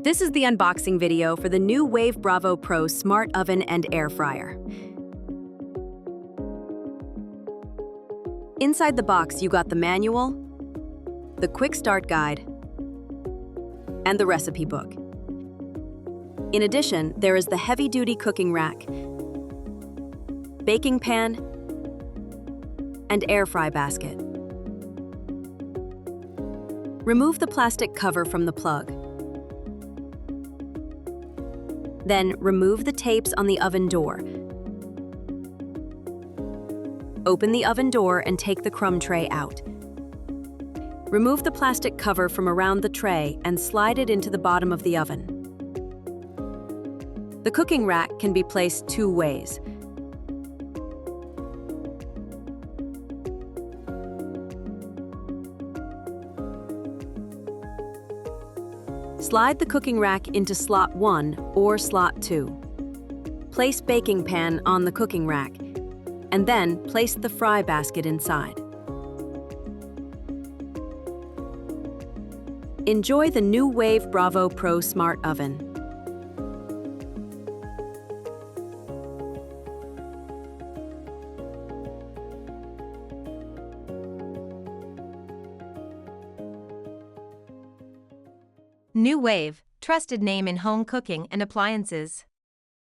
This is the unboxing video for the Nuwave Bravo Pro Smart Oven and Air Fryer. Inside the box, you got the manual, the quick start guide, and the recipe book. In addition, there is the heavy-duty cooking rack, baking pan, and air fry basket. Remove the plastic cover from the plug. Then remove the tapes on the oven door. Open the oven door and take the crumb tray out. Remove the plastic cover from around the tray and slide it into the bottom of the oven. The cooking rack can be placed two ways. Slide the cooking rack into slot 1 or slot 2. Place baking pan on the cooking rack, and then place the fry basket inside. Enjoy the Nuwave Bravo Pro Smart Oven. Nuwave, trusted name in home cooking and appliances.